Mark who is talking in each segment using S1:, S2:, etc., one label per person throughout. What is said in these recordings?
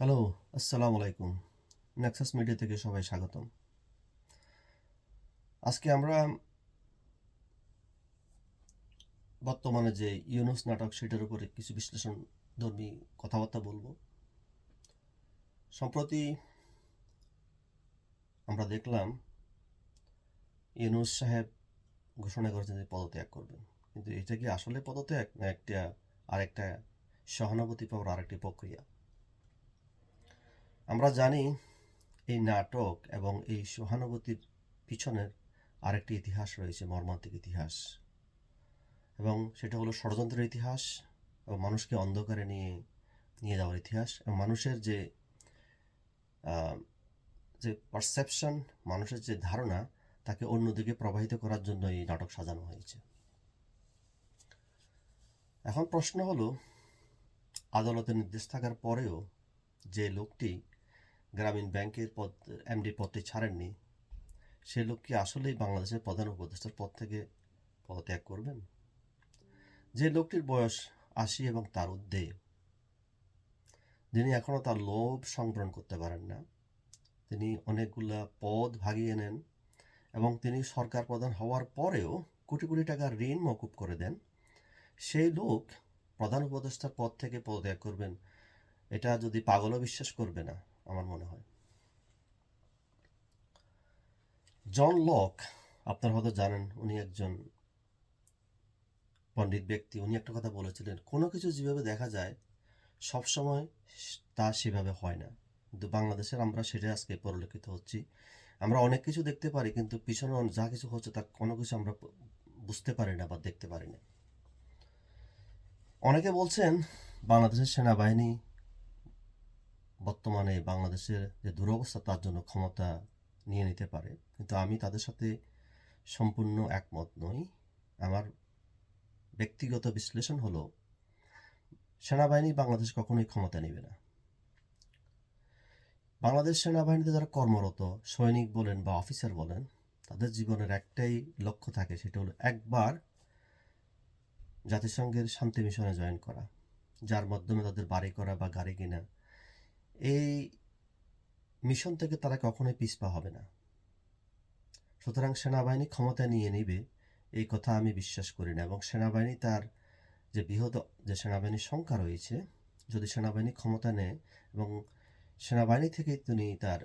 S1: Hello, আসসালামু আলাইকুম। Nexus media থেকে সবাই স্বাগতম। আজকে আমরা বর্তমানে যে ইউনুস নাটক সেটার উপরে কিছু বিশ্লেষণধর্মী কথাবার্তা বলবো। সম্প্রতি আমরা দেখলাম ইউনুস সাহেব ঘোষণা করেছেন যে পদত্যাগ করবেন, কিন্তু এটা কি আসলে পদত্যাগ না আরেকটা সহানুভূতি পাওয়ার আরেকটি প্রক্রিয়া? আমরা জানি এই নাটক এবং এই সহানুভূতির পিছনের আরেকটি ইতিহাস রয়েছে, মর্মান্তিক ইতিহাস, এবং সেটা হলো ষড়যন্ত্রের ইতিহাস এবং মানুষকে অন্ধকারে নিয়ে নিয়ে যাওয়ার ইতিহাস এবং মানুষের আহ, যে পারসেপশন, মানুষের যে ধারণা, তাকে অন্যদিকে প্রবাহিত করার জন্য এই নাটক সাজানো হয়েছে। এখন প্রশ্ন হলো, আদালতের নির্দেশ থাকার পরেও যে লোকটি গ্রামীণ ব্যাংকের এমডি পদটি ছাড়েননি, সে লোক কি আসলেই বাংলাদেশের প্রধান উপদেষ্টার পদ থেকে পদত্যাগ করবেন? যে লোকটির বয়স ৮০ এবং তার ঊর্ধ্বে, যিনি এখনও তার লোভ সংবরণ করতে পারেন না, তিনি অনেকগুলা পদ ভাগিয়ে নেন এবং তিনি সরকার প্রধান হওয়ার পরেও কোটি কোটি টাকার ঋণ মকুব করে দেন, সেই লোক প্রধান উপদেষ্টার পদ থেকে পদত্যাগ করবেন, এটা যদি পাগলও বিশ্বাস করবে না আমার মনে হয়। জন লক, আপনারা হয়তো জানেন, উনি একজন পণ্ডিত ব্যক্তি। উনি একটা কথা বলেছিলেন, কোনো কিছু যেভাবে দেখা যায় সবসময় তা সেভাবে হয় না, কিন্তু বাংলাদেশের আমরা সেটা আজকে পরিলক্ষিত হচ্ছি। আমরা অনেক কিছু দেখতে পারি, কিন্তু পিছনে যা কিছু হচ্ছে তা কোনো কিছু আমরা বুঝতে পারি না বা দেখতে পারি না। অনেকে বলছেন বাংলাদেশের সেনাবাহিনী বর্তমানে বাংলাদেশের যে দুরবস্থা তার জন্য ক্ষমতা নিয়ে নিতে পারে, কিন্তু আমি তাদের সাথে সম্পূর্ণ একমত নই। আমার ব্যক্তিগত বিশ্লেষণ হলো, সেনাবাহিনী বাংলাদেশ কখনোই ক্ষমতা নেবে না। বাংলাদেশ সেনাবাহিনীতে যারা কর্মরত সৈনিক বলেন বা অফিসার বলেন, তাদের জীবনের একটাই লক্ষ্য থাকে, সেটা হলো একবার জাতিসংঘের শান্তি মিশনে জয়েন করা, যার মাধ্যমে তাদের বাড়ি করা বা গাড়ি কেনা। এই মিশন থেকে তারা কখনোই পিছপা হবে না। সুতরাং সেনাবাহিনী ক্ষমতা নিয়ে নিবে এই কথা আমি বিশ্বাস করি না, এবং সেনাবাহিনী তার যে বৃহৎ যে সেনাবাহিনীর সংখ্যা রয়েছে, যদি সেনাবাহিনী ক্ষমতা নেয় এবং সেনাবাহিনী থেকেই তিনি তার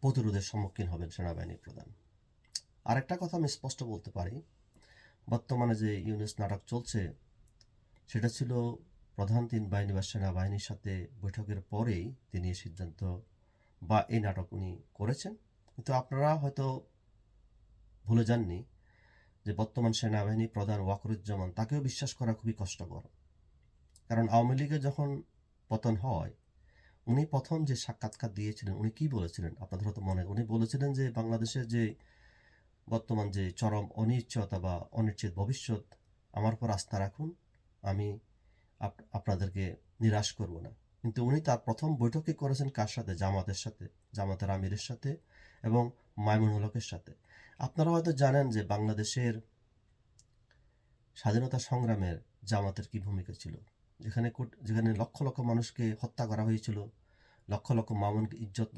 S1: প্রতিরোধের সম্মুখীন হবেন সেনাবাহিনী প্রধান। আরেকটা কথা আমি স্পষ্ট বলতে পারি, বর্তমানে যে ইউনুস নাটক চলছে সেটা ছিল প্রধান তিন বাহিনী বা সেনাবাহিনীর সাথে বৈঠকের পরেই তিনি এই সিদ্ধান্ত বা এই নাটক উনি করেছেন। কিন্তু আপনারা হয়তো ভুলে যাননি যে বর্তমান সেনাবাহিনী প্রধান ওয়াকরুজ্জামান, তাকেও বিশ্বাস করা খুবই কষ্টকর। কারণ আওয়ামী লীগের যখন পতন হয়, উনি প্রথম যে সাক্ষাৎকার দিয়েছিলেন, উনি কি বলেছিলেন আপনাদের হয়তো মনে, উনি বলেছিলেন যে বাংলাদেশের যে বর্তমান যে চরম অনিশ্চয়তা বা অনিশ্চিত ভবিষ্যৎ, আমার উপর আস্থা রাখুন, আমি আপনাদেরকে নিরাশ করব না। কিন্তু উনি তার প্রথম বৈঠকে করেছেন কার সাথে? জামাতের সাথে, জামাতের আমিরের সাথে এবং মাইমুনুল হকের সাথে। আপনারা হয়তো জানেন যে বাংলাদেশের স্বাধীনতা সংগ্রামের জামাতের কি ভূমিকা ছিল, যেখানে যেখানে লক্ষ লক্ষ মানুষকে হত্যা করা হয়েছিল, লক্ষ লক্ষ মামুনকে ইজ্জত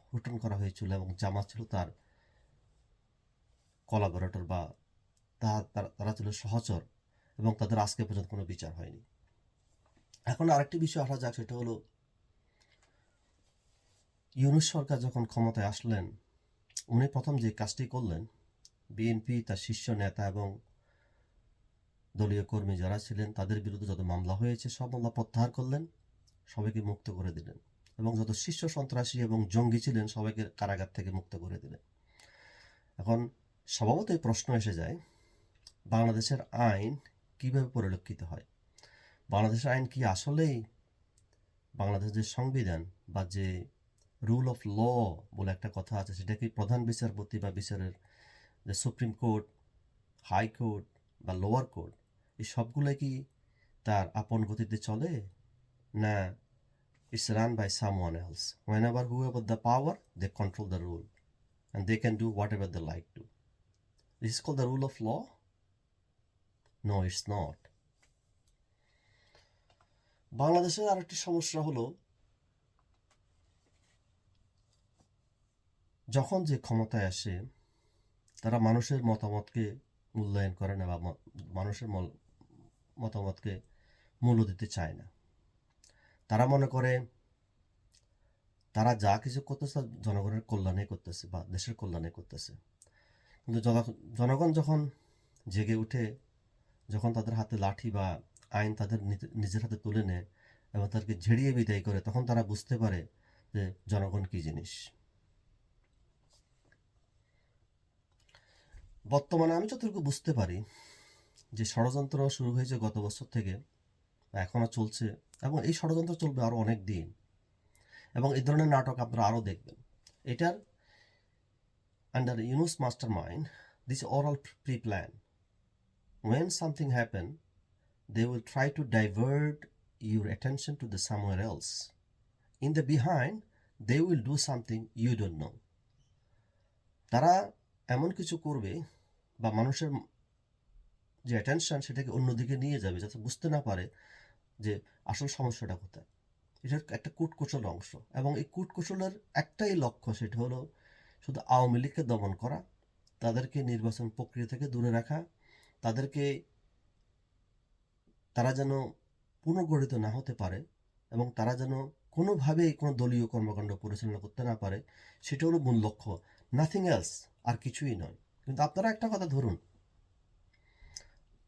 S1: হুটন করা হয়েছিল, এবং জামাত ছিল তার কোলাবোরেটর বা তারা ছিল সহচর, এবং তাদের আজকে পর্যন্ত কোনো বিচার হয়নি। এখন আরেকটি বিষয় আসা যাক, সেটা হলো ইউনুস সরকার যখন ক্ষমতায় আসলেন, উনি প্রথম যে কাজটি করলেন, বিএনপি তার শীর্ষ নেতা এবং দলীয় কর্মী যারা ছিলেন তাদের বিরুদ্ধে যত মামলা হয়েছে সব মামলা প্রত্যাহার করলেন, সবাইকে মুক্ত করে দিলেন, এবং যত শীর্ষ সন্ত্রাসী এবং জঙ্গি ছিলেন সবাইকে কারাগার থেকে মুক্ত করে দিলেন। এখন স্বভাবতই প্রশ্ন এসে যায়, বাংলাদেশের আইন কিভাবে পরিলক্ষিত হয়? বাংলাদেশের আইন কি আসলেই বাংলাদেশের যে সংবিধান বা যে রুল অফ ল বলে একটা কথা আছে, সেটা কি প্রধান বিচারপতি বা বিচারের যে সুপ্রিম কোর্ট, হাইকোর্ট বা লোয়ার কোর্ট, এই সবগুলো কি তার আপন গতিতে চলে, না it's run by someone else? Whenever whoever the power, they control the rule and they can do whatever they like to. This is called the rule of law? No, it's not. বাংলাদেশের আরেকটি সমস্যা হলো, যখন যে ক্ষমতায় আসে তারা মানুষের মতামতকে মূল্যায়ন করে না বা মানুষের মতামতকে মূল্য দিতে চায় না। তারা মনে করে তারা যা কিছু করতেছে জনগণের কল্যাণে করতেছে বা দেশের কল্যাণে করতেছে। কিন্তু জনগণ যখন জেগে উঠে, যখন তাদের হাতে লাঠি বা আইন তাদের নিজের হাতে তুলে নেয় এবং তাদেরকে ঝেড়িয়ে বিদায় করে, তখন তারা বুঝতে পারে যে জনগণ কী জিনিস। বর্তমানে আমি যতটুকু বুঝতে পারি যে ষড়যন্ত্র শুরু হয়েছে গত বছর থেকে, এখনও চলছে এবং এই ষড়যন্ত্র চলবে আরও অনেক দিন এবং এই ধরনের নাটক আপনারা আরও দেখবেন। এটার under Yunus master mind, this oral pre plan. When something happen, they will try to divert your attention to the somewhere else. In the behind, they will do something you don't know. তারা এমন কিছু করবে বা মানুষের যে attention সেটাকে অন্যদিকে নিয়ে যাবে, যাতে বুঝতে না পারে যে আসল সমস্যাটা কোথায়। এটার একটা কূটকৌশল অংশ এবং এই কূটকৌশলের একটাই লক্ষ্য, সেটা হলো শুধু আওয়ামী লীগকে দমন করা, তাদেরকে নির্বাচন প্রক্রিয়া থেকে দূরে রাখা, তারা যেন পুনর্গঠিত না হতে পারে এবং তারা যেন কোনোভাবেই কোনো দলীয় কর্মকাণ্ড পরিচালনা করতে না পারে, সেটা হলো মূল লক্ষ্য, নাথিং এলস, আর কিছুই নয়। কিন্তু আপনারা একটা কথা ধরুন,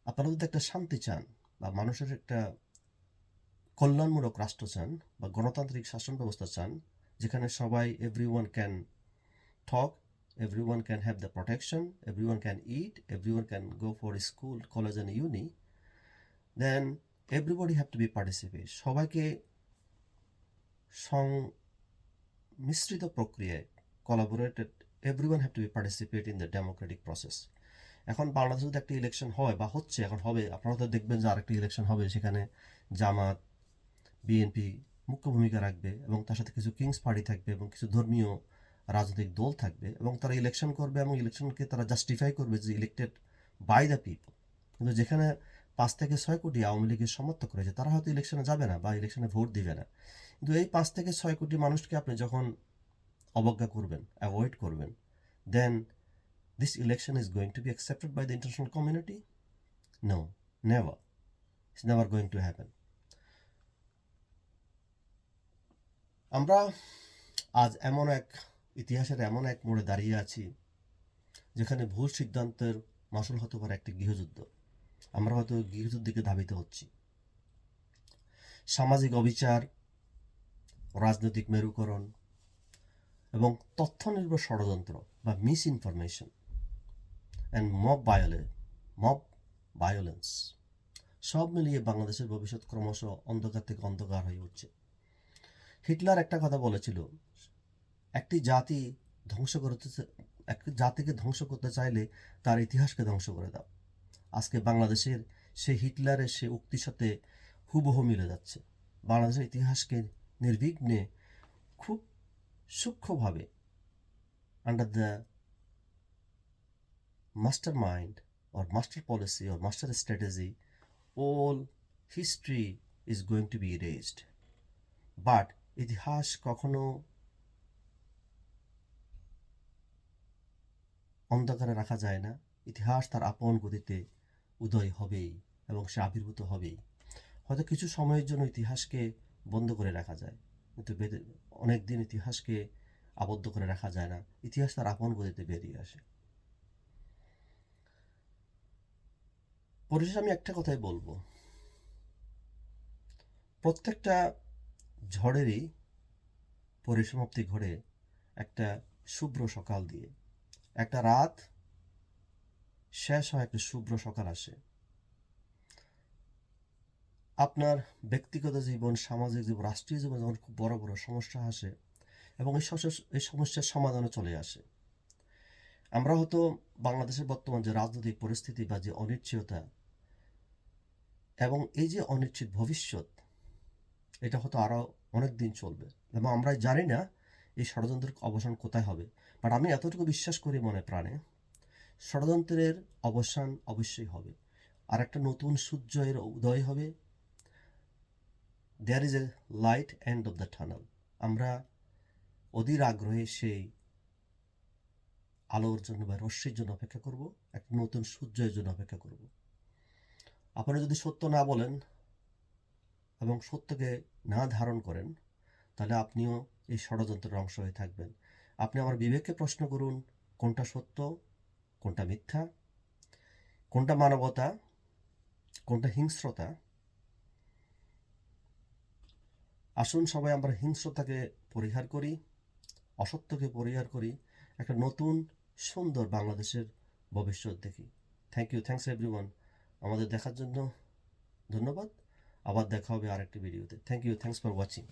S1: আপনারা যদি একটা শান্তি চান বা মানুষের একটা কল্যাণমূলক রাষ্ট্র চান বা গণতান্ত্রিক শাসন ব্যবস্থা চান, যেখানে সবাই everyone can talk, everyone can have the protection, everyone can eat, everyone can go for school, college and uni, then everybody have to be participate. সবাইকে মিশ্রিত প্রক্রিয়ায় collaborated, everyone have to be participate in the democratic process. এখন বাংলাদেশে যদি একটা election হয় বা হচ্ছে, এখন হবে, আপনারা তো দেখবেন যে আরেকটা ইলেকশন হবে, সেখানে জামাত, বিএনপি মুখ্য ভূমিকা রাখবে এবং তার সাথে কিছু কিংস পার্টি থাকবে এবং কিছু ধর্মীয় রাজনৈতিক দল থাকবে এবং তারা ইলেকশন করবে এবং ইলেকশনকে তারা জাস্টিফাই করবে যে ইলেক্টেড বাই দ্য পিপল। কিন্তু যেখানে 5 থেকে 6 কোটি আওয়ামী লীগের সমর্থক রয়েছে, তারা হয়তো ইলেকশনে যাবে না বা ইলেকশনে ভোট দিবে না। কিন্তু এই 5 থেকে 6 কোটি মানুষকে আপনি যখন অবজ্ঞা করবেন, অ্যাভয়েড করবেন, then this election is going to be accepted by the international community? No, never. It's never going to happen. আমরা আজ ইতিহাসের এমন এক মোড়ে দাঁড়িয়ে আছি যেখানে ভুল সিদ্ধান্তের মাসুল হতে পারে একটি গৃহযুদ্ধ। আমরা হয়তো গৃহযুদ্ধকে ধাবিত হচ্ছি। সামাজিক অবিচার, রাজনৈতিক মেরুকরণ এবং তথ্য নির্ভর ষড়যন্ত্র বা miss information and mob violence সব মিলিয়ে বাংলাদেশের ভবিষ্যৎ ক্রমশ অন্ধকার থেকে অন্ধকার হয়ে উঠছে। হিটলার একটা কথা বলেছিল, একটি জাতিকে ধ্বংস করতে চাইলে তার ইতিহাসকে ধ্বংস করে দাও। আজকে বাংলাদেশের সেই হিটলারের সেই উক্তির সাথে হুবহু মিলে যাচ্ছে। বাংলাদেশের ইতিহাসকে নির্বিঘ্নে খুব সূক্ষ্মভাবে under the master mind or master policy or master strategy, all history is going to be erased. But ইতিহাস কখনো অন্ধকারে রাখা যায় না। ইতিহাস তার আপন গতিতে উদয় হবেই এবং সে আবির্ভূত হবেই। হয়তো কিছু সময়ের জন্য ইতিহাসকে বন্ধ করে রাখা যায়, কিন্তু অনেক দিন ইতিহাসকে আবদ্ধ করে রাখা যায় না। ইতিহাস তার আপন গতিতে বেরিয়ে আসে। পরিশেষে আমি একটা কথাই বলবো, প্রত্যেকটা ঝড়েরই পরিসমাপ্তি ঘটে একটা শুভ্র সকাল দিয়ে। একটা রাত শেষ হয়, একটা শুভ্র সকাল আসে। আপনার ব্যক্তিগত জীবন, সামাজিক জীবন, রাষ্ট্রীয় জীবন যখন খুব বড় বড় সমস্যা আসে এবং এই সমস্যার সমাধানে চলে আসে, আমরা হয়তো বাংলাদেশের বর্তমান যে রাজনৈতিক পরিস্থিতি বা যে অনিশ্চয়তা এবং এই যে অনিশ্চিত ভবিষ্যৎ, এটা হয়তো আরও অনেক দিন চলবে এবং আমরা জানি না এই ষড়যন্ত্রের অবসান কোথায় হবে। বাট আমি এতটুকু বিশ্বাস করি মনে প্রাণে, ষড়যন্ত্রের অবসান অবশ্যই হবে, আর একটা নতুন সূর্যের উদয় হবে। There is a light end of the tunnel. আমরা অধীর আগ্রহে সেই আলোর জন্য বা রশ্মির জন্য অপেক্ষা করব, একটা নতুন সূর্যের জন্য অপেক্ষা করব। আপনারা যদি সত্য না বলেন এবং সত্যকে না ধারণ করেন, তাহলে আপনিও এই ষড়যন্ত্রের অংশ হয়ে থাকবেন। আপনি আমার বিবেককে প্রশ্ন করুন, কোনটা সত্য, কোনটা মিথ্যা, কোনটা মানবতা, কোনটা হিংস্রতা। আসুন সবাই আমরা হিংস্রতাকে পরিহার করি, অসত্যকে পরিহার করি, একটা নতুন সুন্দর বাংলাদেশের ভবিষ্যৎ দেখি। Thanks everyone. আমাদের দেখার জন্য ধন্যবাদ। আবার দেখা হবে আরেকটি ভিডিওতে। Thanks for watching.